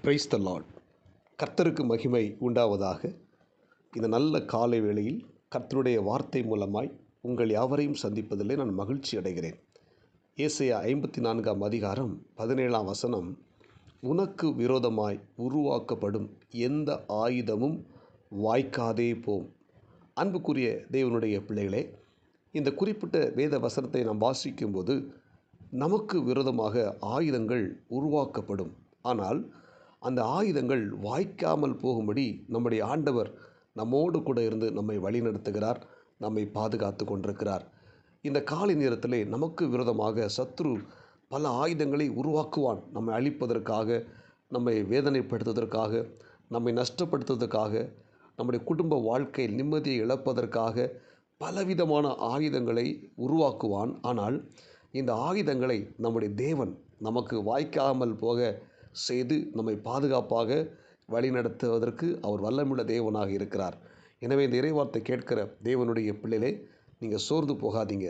Praise the Lord. கர்த்தருக்கு மகிமை உண்டாவதாக. இந்த நல்ல காலை வேளையில் கர்த்தருடைய வார்த்தை மூலமாய் உங்கள் யாவரையும் சந்திப்பதிலே நான் மகிழ்ச்சி அடைகிறேன். ஏசாயா 54 அதிகாரம் 17 வசனம், உனக்கு விரோதமாய் உருவாக்கப்படும் எந்த ஆயுதமும் வாய்க்காதே போம். அன்புக்குரிய தேவனுடைய பிள்ளைகளே, இந்த குறிப்பிட்ட வேத வசனத்தை நாம் வாசிக்கும்போது நமக்கு விரோதமாக ஆயுதங்கள் உருவாக்கப்படும். ஆனால் அந்த ஆயுதங்கள் வாய்க்காமல் போகும்படி நம்முடைய ஆண்டவர் நம்மோடு கூட இருந்து நம்மை வழிநடத்துகிறார், நம்மை பாதுகாத்து கொண்டிருக்கிறார். இந்த காலை நேரத்திலே நமக்கு விரோதமாக சத்ரு பல ஆயுதங்களை உருவாக்குவான். நம்மை அழிப்பதற்காக, நம்மை வேதனைப்படுத்துவதற்காக, நம்மை நஷ்டப்படுத்துவதற்காக, நம்முடைய குடும்ப வாழ்க்கையில் நிம்மதியை இழப்பதற்காக பலவிதமான ஆயுதங்களை உருவாக்குவான். ஆனால் இந்த ஆயுதங்களை நம்முடைய தேவன் நமக்கு வாய்க்காமல் போக செய்து நம்மை பாதுகாப்பாக வழிநடத்துவதற்கு அவர் வல்லமுள்ள தேவனாக இருக்கிறார். எனவே இந்த இறைவார்த்தை கேட்கிற தேவனுடைய பிள்ளைகளே, நீங்கள் சோர்ந்து போகாதீங்க,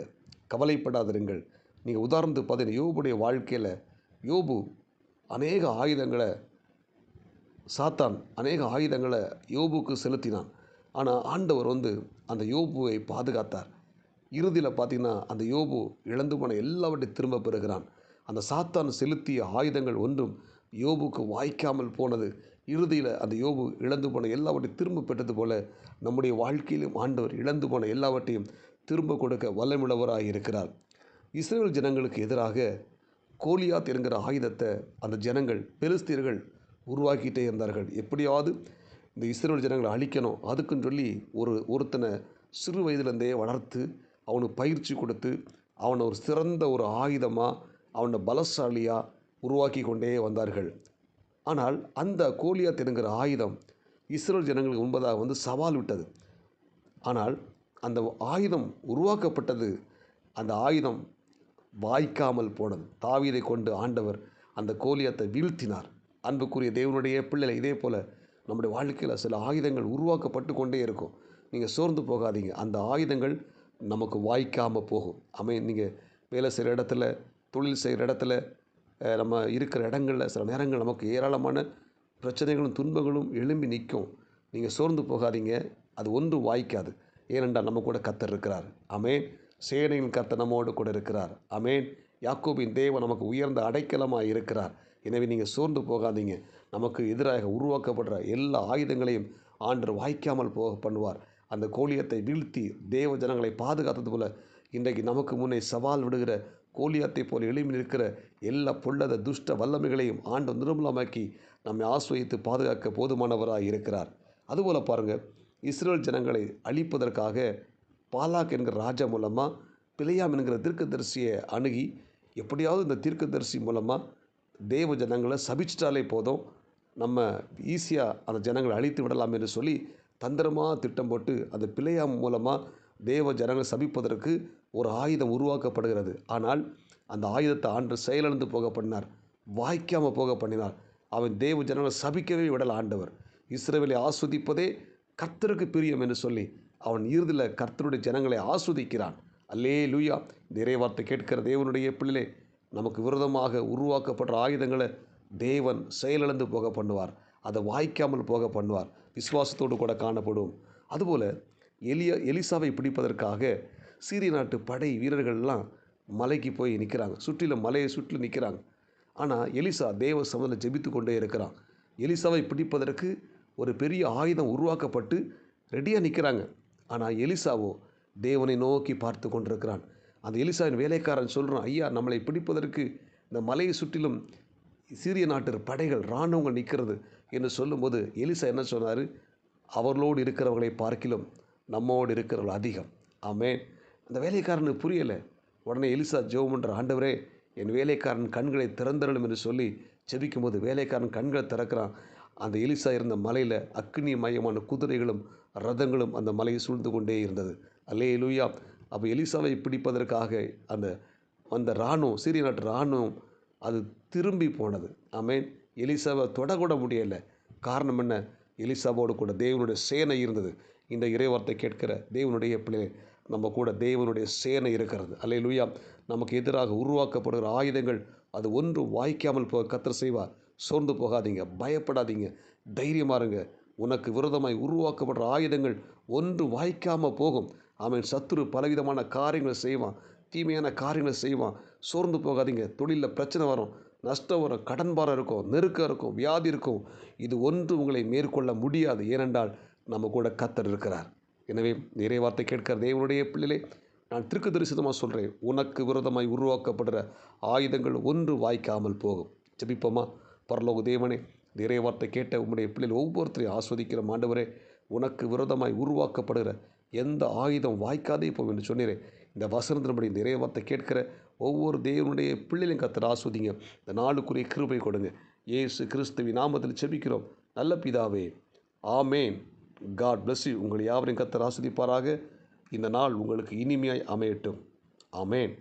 கவலைப்படாதிருங்கள். நீங்கள் உதாரணத்துக்கு பார்த்தீங்கன்னா, யோபுடைய வாழ்க்கையில் யோபு அநேக ஆயுதங்களை சாத்தான் அநேக ஆயுதங்களை யோபுக்கு செலுத்தினான். ஆனால் ஆண்டவர் அந்த யோபுவை பாதுகாத்தார். இறுதியில் பார்த்திங்கன்னா, அந்த யோபு இழந்து போன எல்லாவற்றையும் திரும்ப பெறுகிறான். அந்த சாத்தான் செலுத்திய ஆயுதங்கள் ஒன்றும் யோபுக்கு வாய்க்காமல் போனது. இறுதியில் அந்த யோபு இழந்து போன எல்லாவற்றையும் திரும்ப பெற்றது போல நம்முடைய வாழ்க்கையிலும் ஆண்டவர் இழந்து போன எல்லாவற்றையும் திரும்ப கொடுக்க வல்லமுள்ளவராக இருக்கிறார். இஸ்ரவேல் ஜனங்களுக்கு எதிராக கோலியாத் என்கிற ஆயுதத்தை அந்த ஜனங்கள் பெலிஸ்தீர்கள் உருவாக்கிட்டே இருந்தார்கள். எப்படியாவது இந்த இஸ்ரவேல் ஜனங்களை அழிக்கணும், அதுக்குன்னு சொல்லி ஒருத்தனை சிறு வயதிலிருந்தே வளர்த்து அவனுக்கு பயிற்சி கொடுத்து அவனை ஒரு சிறந்த ஒரு ஆயுதமாக, அவனை பலசாலியாக உருவாக்கி கொண்டே வந்தார்கள். ஆனால் அந்த கோலியாத் என்கிற ஆயுதம் இஸ்ரவேல் ஜனங்களுக்கு முன்பதாக சவால் விட்டது. ஆனால் அந்த ஆயுதம் உருவாக்கப்பட்டது, அந்த ஆயுதம் வாய்க்காமல் போனது. தாவீதை கொண்டு ஆண்டவர் அந்த கோலியாத்தை வீழ்த்தினார். அன்புக்குரிய தேவனுடைய பிள்ளைகளை, இதே போல் நம்முடைய வாழ்க்கையில் சில ஆயுதங்கள் உருவாக்கப்பட்டு கொண்டே இருக்கும். நீங்கள் சோர்ந்து போகாதீங்க. அந்த ஆயுதங்கள் நமக்கு வாய்க்காமல் போகும். நீங்கள் வேலை செய்கிற இடத்துல, தொழில் செய்கிற இடத்துல, நம்ம இருக்கிற இடங்களில் சில நேரங்கள் நமக்கு ஏராளமான பிரச்சனைகளும் துன்பங்களும் எழும்பி நிற்கும். நீங்கள் சோர்ந்து போகாதீங்க, அது ஒன்றும் வாய்க்காது. ஏனென்றால் நம்ம கூட கர்த்தர் இருக்கிறார். ஆமென். சேனையின் கர்த்தர் நம்மோடு கூட இருக்கிறார். ஆமென். யாக்கோபின் தேவன் நமக்கு உயர்ந்த அடைக்கலமாக இருக்கிறார். எனவே நீங்கள் சோர்ந்து போகாதீங்க. நமக்கு எதிராக உருவாக்கப்படுற எல்லா ஆயுதங்களையும் ஆண்டவர் வாய்க்காமல் போக பண்ணுவார். அந்த கோலியத்தை வீழ்த்தி தேவ ஜனங்களை பாதுகாத்தது போல இன்றைக்கு நமக்கு முன்னே சவால் விடுகிற கோலியாத்தை போல் எழும்பி நிற்கிற எல்லா பொல்லத துஷ்ட வல்லமைகளையும் ஆண்டு நிர்மூலமாக்கி நம்மை ஆஸ்வதித்து பாதுகாக்க போதுமானவராக இருக்கிறார். அதுபோல் பாருங்கள், இஸ்ரவேல் ஜனங்களை அழிப்பதற்காக பாலாக் என்கிற ராஜா மூலமாக பிலேயாம் என்கிற தீர்க்கதரிசியை அணுகி, எப்படியாவது இந்த தீர்க்கதரிசி மூலமாக தேவ ஜனங்களை சபிச்சிட்டாலே போதும், நம்ம ஈஸியாக அந்த ஜனங்களை அழித்து விடலாம் என்று சொல்லி தந்திரமாக திட்டம் போட்டு அந்த பிலேயாம் மூலமாக தேவ ஜனங்களை சபிப்பதற்கு ஒரு ஆயுதம் உருவாக்கப்படுகிறது. ஆனால் அந்த ஆயுதத்தை ஆண்டவர் செயலிழந்து போக பண்ணினார், வாய்க்காமல் போக பண்ணினார். அவன் தேவ ஜனங்களை சபிக்கவே விடல. ஆண்டவர் இஸ்ரவேலை ஆஸ்வதிப்பதே கர்த்தருக்கு பிரியம் என்று சொல்லி அவன் இறுதியில் கர்த்தருடைய ஜனங்களை ஆஸ்வதிக்கிறான். அல்லேலூயா. இந்த இறைவார்த்தை கேட்கிற தேவனுடைய பிள்ளைகளே, நமக்கு விரோதமாக உருவாக்கப்படுற ஆயுதங்களை தேவன் செயலிழந்து போக பண்ணுவார், அதை வாய்க்காமல் போக பண்ணுவார். விசுவாசத்தோடு கூட காணப்படும். அதுபோல் எலிசாவை பிடிப்பதற்காக சீரிய நாட்டு படை வீரர்கள்லாம் மலைக்கு போய் நிற்கிறாங்க. சுற்றிலும் மலையை சுற்றி நிற்கிறாங்க. ஆனால் எலிசா தேவ சமூகத்தில் ஜெபித்து கொண்டே இருக்கிறான். எலிசாவை பிடிப்பதற்கு ஒரு பெரிய ஆயுதம் உருவாக்கப்பட்டு ரெடியாக நிற்கிறாங்க. ஆனால் எலிசாவோ தேவனை நோக்கி பார்த்து கொண்டிருக்கிறான். அந்த எலிசாவின் வேலைக்காரன் சொல்கிறான், ஐயா, நம்மளை பிடிப்பதற்கு இந்த மலையை சுற்றிலும் சீரிய நாட்டு படைகள் இராணுவங்கள் நிற்கிறது என்று சொல்லும்போது எலிசா என்ன சொன்னார்? அவர்களோடு இருக்கிறவர்களை பார்க்கிலும் நம்மோடு இருக்கிறவர்கள் அதிகம். ஆமென். அந்த வேலைக்காரனுக்கு புரியலை. உடனே எலிசா ஜெபம் பண்ணுற, ஆண்டவரே, என் வேலைக்காரன் கண்களை திறந்தருளும் என்று சொல்லி ஜெபிக்கும்போது வேலைக்காரன் கண்களை திறக்கிறான். அந்த எலிசா இருந்த மலையில் அக்னி மயமான குதிரைகளும் ரதங்களும் அந்த மலையை சூழ்ந்து கொண்டே இருந்தது. அல்லேலூயா. அப்போ எலிசாவை பிடிப்பதற்காக அந்த இராணுவம், சீரிய நாட்டு இராணுவம் அது திரும்பி போனது. ஆமென். எலிசாவை தொடக்கூட முடியலை. காரணம் என்ன? எலிசாவோடு கூட தேவனுடைய சேனை இருந்தது. இந்த இறைவார்த்தை கேட்கிற தேவனுடைய பிள்ளை, நம்ம கூட தேவனுடைய சேனை இருக்கிறது. அல்லேலூயா. நமக்கு எதிராக உருவாக்கப்படுகிற ஆயுதங்கள் அது ஒன்றும் வாய்க்காமல் போக கர்த்தர் செய்வார். சோர்ந்து போகாதீங்க, பயப்படாதீங்க, தைரியமா இருங்க. உனக்கு விரோதமாய் உருவாக்கப்படுற ஆயுதங்கள் ஒன்று வாய்க்காமல் போகும். அவன் சத்துரு பலவிதமான காரியங்களை செய்வான், தீமையான காரியங்களை செய்வான். சோர்ந்து போகாதீங்க. தொழிலில் பிரச்சனை வரும், நஷ்டம் வரும், கடன் பாரம் இருக்கும், நெருக்கம் இருக்கும், வியாதி இருக்கும். இது ஒன்று உங்களை மேற்கொள்ள முடியாது. ஏனென்றால் நம்ம கூட கர்த்தர் இருக்கிறார். எனவே இறைவார்த்தை கேட்கிற தேவனுடைய பிள்ளைகளே, நான் தீர்க்கதரிசனமாக சொல்கிறேன், உனக்கு விரோதமாய் உருவாக்கப்படுற ஆயுதங்கள் ஒன்று வாய்க்காமல் போகும். ஜெபிப்போமா? பரலோக தேவனே, இந்த இறைவார்த்தை கேட்ட உம்முடைய பிள்ளைகள் ஒவ்வொருத்தரையும் ஆஸ்வதிக்கிற ஆண்டவரே, உனக்கு விரோதமாய் உருவாக்கப்படுகிற எந்த ஆயுதம் வாய்க்காதே போகும் என்று சொன்னீரே. இந்த வசனத்தின்படி இந்த இறைவார்த்தை கேட்கிற ஒவ்வொரு தேவனுடைய பிள்ளைகளையும் கர்த்தர் ஆஸ்வதிங்க. இந்த நாளுக்குரிய கிருபை கொடுங்க. இயேசு கிறிஸ்துவின் நாமத்தில் ஜெபிக்கிறோம் நல்ல பிதாவே, ஆமேன். God bless you. உங்கள் யாவரையும் கர்த்தர் ஆஸ்வதிப்பாராக. இந்த நாள் உங்களுக்கு இனிமையாய் அமையட்டும். ஆமேன்.